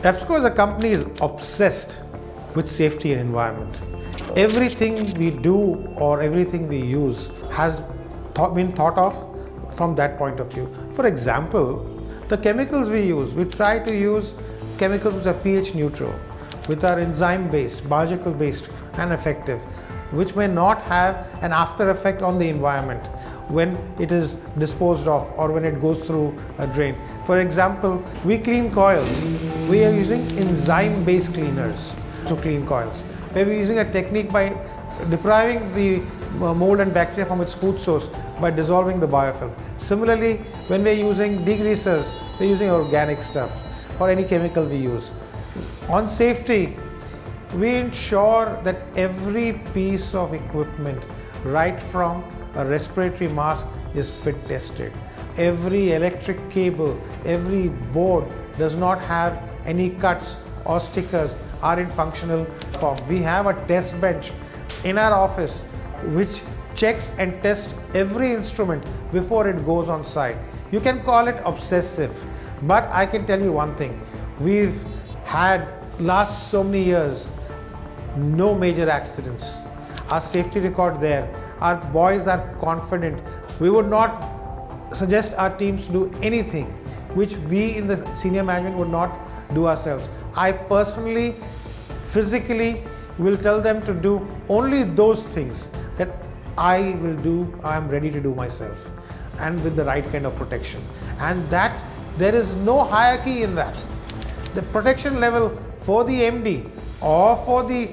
EPSCO as a company is obsessed with safety and environment. Everything we do or everything we use has been thought of from that point of view. For example, the chemicals we use, we try to use chemicals which are pH neutral, which are enzyme-based, biological-based and effective, which may not have an after effect on the environment when it is disposed of or when it goes through a drain. For example, we clean coils. We are using enzyme-based cleaners to clean coils. We're using a technique by depriving the mold and bacteria from its food source by dissolving the biofilm. Similarly, when we're using degreasers, we're using organic stuff or any chemical we use. On safety, we ensure that every piece of equipment, right from a respiratory mask, is fit tested. Every electric cable, every board does not have any cuts or stickers, are in functional form. We have a test bench in our office which checks and tests every instrument before it goes on site. You can call it obsessive, but I can tell you one thing. We've had last so many years no major accidents. Our safety record there, our boys are confident. We would not suggest our teams to do anything which we in the senior management would not do ourselves. I personally, physically will tell them to do only those things that I am ready to do myself, and with the right kind of protection. And that there is no hierarchy in that. The protection level for the MD or for the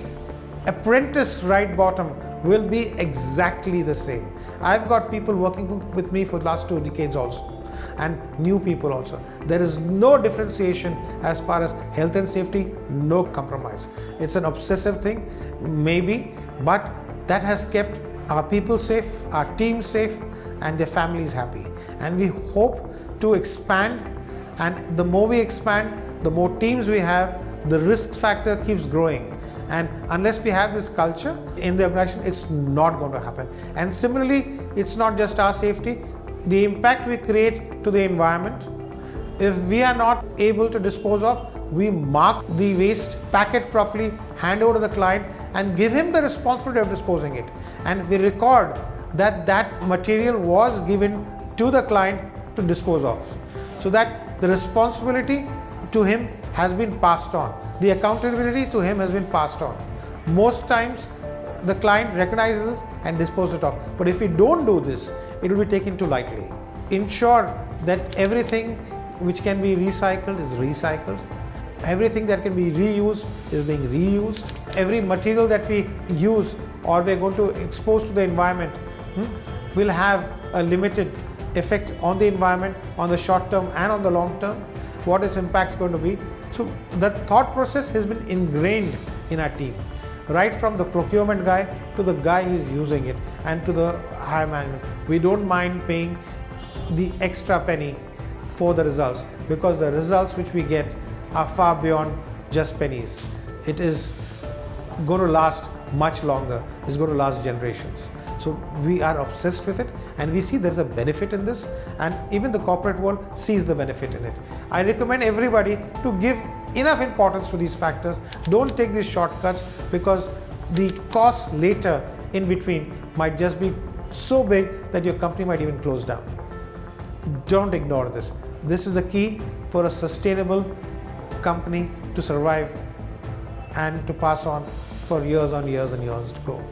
apprentice right bottom will be exactly the same. I've got people working with me for the last 2 decades also, and new people also. There is no differentiation as far as health and safety, no compromise. It's an obsessive thing, maybe, but that has kept our people safe, our teams safe, and their families happy. And we hope to expand, and the more we expand, the more teams we have, the risk factor keeps growing. And unless we have this culture in the organization, it's not going to happen. And similarly, it's not just our safety, the impact we create to the environment. If we are not able to dispose of, we mark the waste, pack it properly, hand over to the client, and give him the responsibility of disposing it. And we record that that material was given to the client to dispose of, so that the responsibility to him has been passed on. The accountability to him has been passed on. Most times, the client recognizes and disposes it off. But if we don't do this, it will be taken too lightly. Ensure that everything which can be recycled is recycled. Everything that can be reused is being reused. Every material that we use or we're going to expose to the environment will have a limited effect on the environment, on the short term and on the long term, what its impact is going to be. So the thought process has been ingrained in our team, right from the procurement guy to the guy who is using it and to the higher management. We don't mind paying the extra penny for the results, because the results which we get are far beyond just pennies. It is going to last much longer. It's going to last generations. So we are obsessed with it, and we see there's a benefit in this, and even the corporate world sees the benefit in it. I recommend everybody to give enough importance to these factors. Don't take these shortcuts, because the cost later in between might just be so big that your company might even close down. Don't ignore this. This is the key for a sustainable company to survive and to pass on for years on years and years to go.